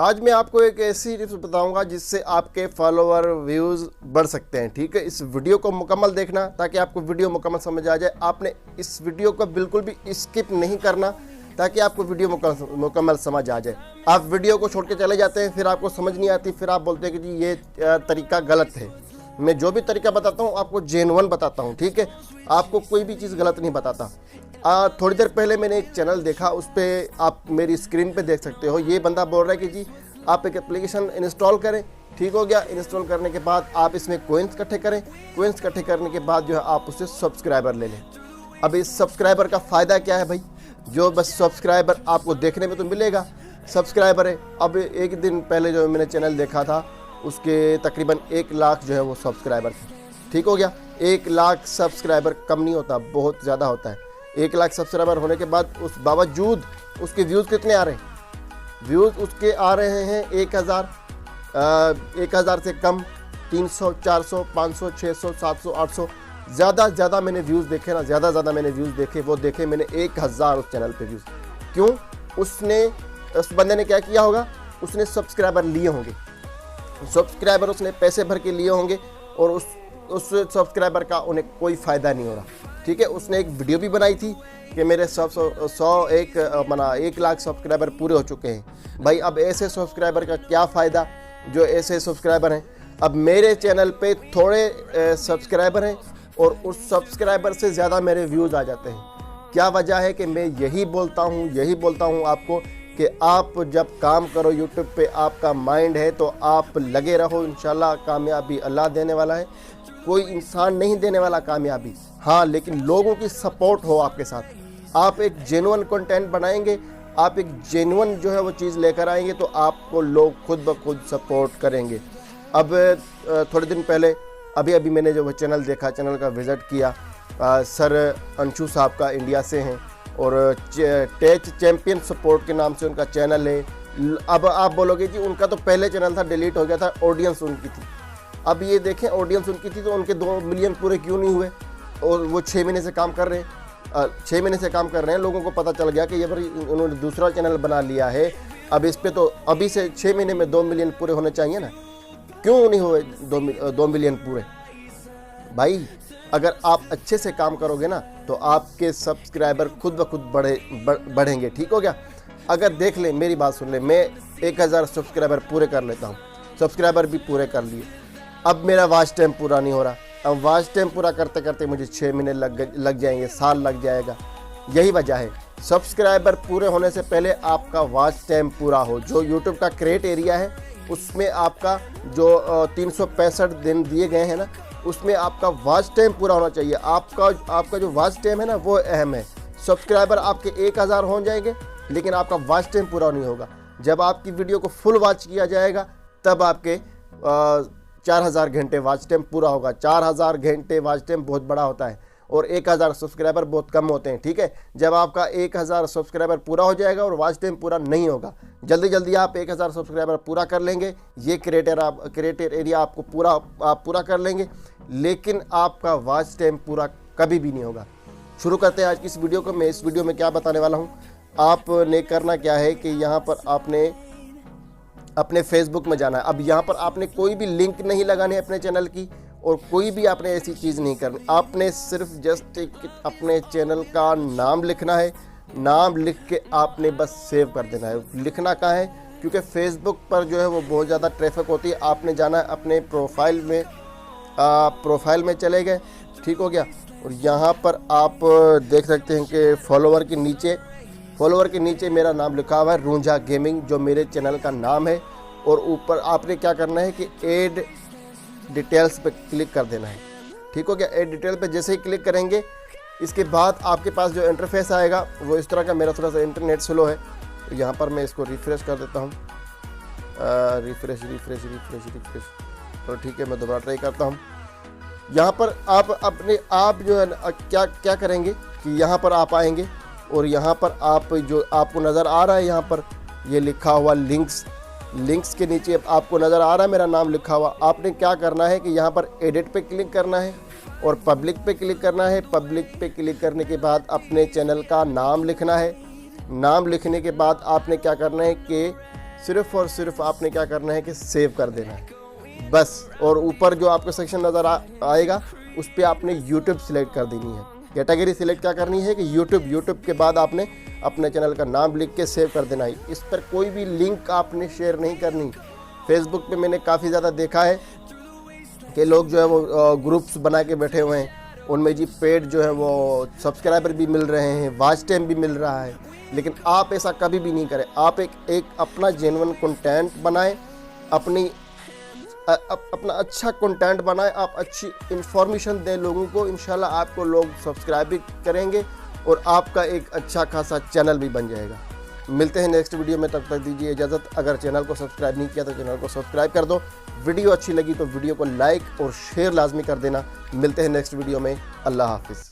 आज मैं आपको एक ऐसी टिप्स बताऊंगा जिससे आपके फॉलोअर व्यूज़ बढ़ सकते हैं। ठीक है, इस वीडियो को मुकम्मल देखना ताकि आपको वीडियो मुकम्मल समझ आ जाए। आपने इस वीडियो को बिल्कुल भी स्किप नहीं करना ताकि आपको वीडियो मुकम्मल समझ आ जाए। आप वीडियो को छोड़ के चले जाते हैं, फिर आपको समझ नहीं आती, फिर आप बोलते हैं कि जी ये तरीका गलत है। मैं जो भी तरीका बताता हूँ आपको जेन्युइन बताता हूँ। ठीक है, आपको कोई भी चीज़ गलत नहीं बताता। थोड़ी देर पहले मैंने एक चैनल देखा, उस पर आप मेरी स्क्रीन पे देख सकते हो। ये बंदा बोल रहा है कि जी आप एक एप्लीकेशन इंस्टॉल करें। ठीक हो गया, इंस्टॉल करने के बाद आप इसमें कोइंस इकट्ठे करें। कोइंस इकट्ठे करने के बाद जो है आप उससे सब्सक्राइबर ले लें। अब इस सब्सक्राइबर का फ़ायदा क्या है भाई? जो बस सब्सक्राइबर आपको देखने में तो मिलेगा, सब्सक्राइबर है। अब एक दिन पहले जो मैंने चैनल देखा था उसके तकरीबन 1 लाख जो है वो सब्सक्राइबर थे। ठीक हो गया, 1 लाख सब्सक्राइबर कम नहीं होता, बहुत ज़्यादा होता है। 1 लाख सब्सक्राइबर होने के बाद उस बावजूद उसके व्यूज़ कितने आ रहे हैं? व्यूज़ उसके आ रहे हैं 1000 से कम, 300, 400, 500, 600, 700, 800। ज़्यादा मैंने व्यूज़ देखे ना, ज़्यादा मैंने व्यूज़ देखे, वो देखे मैंने 1000 उस चैनल पे व्यूज़। क्यों? उस बंदे ने क्या किया होगा? उसने सब्सक्राइबर लिए होंगे, सब्सक्राइबर उसने पैसे भर के लिए होंगे और उस सब्सक्राइबर का उन्हें कोई फ़ायदा नहीं हो रहा। ठीक है, उसने एक वीडियो भी बनाई थी कि मेरे 1 लाख सब्सक्राइबर पूरे हो चुके हैं। भाई अब ऐसे सब्सक्राइबर का क्या फ़ायदा जो ऐसे सब्सक्राइबर हैं। अब मेरे चैनल पे थोड़े सब्सक्राइबर हैं और उस सब्सक्राइबर से ज़्यादा मेरे व्यूज़ आ जाते हैं। क्या वजह है कि मैं यही बोलता हूँ आपको कि आप जब काम करो यूट्यूब पे, आपका माइंड है तो आप लगे रहो। इंशाल्लाह कामयाबी अल्लाह देने वाला है, कोई इंसान नहीं देने वाला कामयाबी। हाँ, लेकिन लोगों की सपोर्ट हो आपके साथ। आप एक जेन्युइन कंटेंट बनाएंगे, आप एक जेन्युइन जो है वो चीज़ लेकर आएंगे तो आपको लोग खुद ब खुद सपोर्ट करेंगे। अब थोड़े दिन पहले अभी मैंने जो वो चैनल देखा, चैनल का विज़िट किया, सर अंशु साहब का, इंडिया से हैं और टेच चैम्पियन सपोर्ट के नाम से उनका चैनल है। अब आप बोलोगे जी उनका तो पहले चैनल था, डिलीट हो गया था, ऑडियंस उनकी थी। अब ये देखें, ऑडियंस उनकी थी तो उनके 2 मिलियन पूरे क्यों नहीं हुए? और वो 6 महीने से काम कर रहे हैं, 6 महीने से काम कर रहे हैं। लोगों को पता चल गया कि ये भाई उन्होंने दूसरा चैनल बना लिया है। अब इस पे तो अभी से 6 महीने में 2 मिलियन पूरे होने चाहिए ना, क्यों नहीं हुए 2 मिलियन पूरे? भाई अगर आप अच्छे से काम करोगे ना तो आपके सब्सक्राइबर खुद ब खुद बढ़ेंगे। ठीक हो गया, अगर देख ले, मेरी बात सुन ले, मैं 1000 सब्सक्राइबर पूरे कर लेता हूँ, सब्सक्राइबर भी पूरे कर लिए। अब मेरा वॉच टाइम पूरा नहीं हो रहा। अब वॉच टाइम पूरा करते करते मुझे 6 महीने लग जाएंगे, साल लग जाएगा। यही वजह है, सब्सक्राइबर पूरे होने से पहले आपका वॉच टाइम पूरा हो। जो यूट्यूब का क्रेट एरिया है उसमें आपका जो 365 दिन दिए गए हैं ना, उसमें आपका वॉच टाइम पूरा होना चाहिए। आपका जो वॉच टाइम है ना वो अहम है। सब्सक्राइबर आपके 1000 हो जाएंगे लेकिन आपका वॉच टाइम पूरा नहीं होगा। जब आपकी वीडियो को फुल वॉच किया जाएगा तब आपके 4000 घंटे वॉच टाइम पूरा होगा। 4000 घंटे वॉच टाइम बहुत बड़ा होता है और 1000 सब्सक्राइबर बहुत कम होते हैं। ठीक है, जब आपका 1000 सब्सक्राइबर पूरा हो जाएगा और वॉच टाइम पूरा नहीं होगा, जल्दी आप 1000 सब्सक्राइबर पूरा कर लेंगे, ये क्रिएटर एरिया आपको आप पूरा कर लेंगे, लेकिन आपका वॉच टाइम पूरा कभी भी नहीं होगा। शुरू करते हैं आज की इस वीडियो को। मैं इस वीडियो में क्या बताने वाला हूँ, आपने करना क्या है कि यहाँ पर आपने अपने फेसबुक में जाना है। अब यहाँ पर आपने कोई भी लिंक नहीं लगानी है अपने चैनल की और कोई भी आपने ऐसी चीज़ नहीं करनी। आपने सिर्फ जस्ट अपने चैनल का नाम लिखना है। नाम लिख के आपने बस सेव कर देना है। लिखना कहाँ है, क्योंकि फेसबुक पर जो है वो बहुत ज़्यादा ट्रैफिक होती है। आपने जाना है अपने प्रोफाइल में चले गए। ठीक हो गया, और यहाँ पर आप देख सकते हैं कि फॉलोवर के नीचे मेरा नाम लिखा हुआ है रूंझा गेमिंग, जो मेरे चैनल का नाम है। और ऊपर आपने क्या करना है कि ऐड डिटेल्स पे क्लिक कर देना है। ठीक हो गया, ऐड डिटेल पे जैसे ही क्लिक करेंगे इसके बाद आपके पास जो इंटरफेस आएगा वो इस तरह का। मेरा थोड़ा सा इंटरनेट स्लो है तो यहाँ पर मैं इसको रिफ़्रेश कर देता हूँ। रिफ़्रेश तो ठीक है, मैं दोबारा ट्राई करता हूँ। यहाँ पर आप जो है क्या करेंगे कि यहाँ पर आप आएंगे और यहाँ पर आप जो आपको नज़र आ रहा है, यहाँ पर ये लिखा हुआ लिंक्स के नीचे आपको नज़र आ रहा है मेरा नाम लिखा हुआ। आपने क्या करना है कि यहाँ पर एडिट पे क्लिक करना है और पब्लिक पे क्लिक करना है। पब्लिक पे क्लिक करने के बाद अपने चैनल का नाम लिखना है। नाम लिखने के बाद आपने क्या करना है कि सिर्फ़ और सिर्फ आपने क्या करना है कि सेव कर देना है बस। और ऊपर जो आपको सेक्शन नज़र आएगा उस पर आपने यूट्यूब सिलेक्ट कर देनी है। कैटेगरी सिलेक्ट क्या करनी है कि यूट्यूब के बाद आपने अपने चैनल का नाम लिख के सेव कर देना है। इस पर कोई भी लिंक आपने शेयर नहीं करनी। फेसबुक पे मैंने काफ़ी ज़्यादा देखा है कि लोग जो है वो ग्रुप्स बना के बैठे हुए हैं, उनमें जी पेड जो है वो सब्सक्राइबर भी मिल रहे हैं, वॉच टाइम भी मिल रहा है, लेकिन आप ऐसा कभी भी नहीं करें। आप एक अपना जेन्युइन कंटेंट बनाएं, अपना अच्छा कंटेंट बनाएं, आप अच्छी इंफॉर्मेशन दें लोगों को, इंशाल्लाह आपको लोग सब्सक्राइब भी करेंगे और आपका एक अच्छा खासा चैनल भी बन जाएगा। मिलते हैं नेक्स्ट वीडियो में, तब तक दीजिए इजाज़त। अगर चैनल को सब्सक्राइब नहीं किया तो चैनल को सब्सक्राइब कर दो। वीडियो अच्छी लगी तो वीडियो को लाइक और शेयर लाजमी कर देना। मिलते हैं नेक्स्ट वीडियो में। अल्लाह हाफिज़।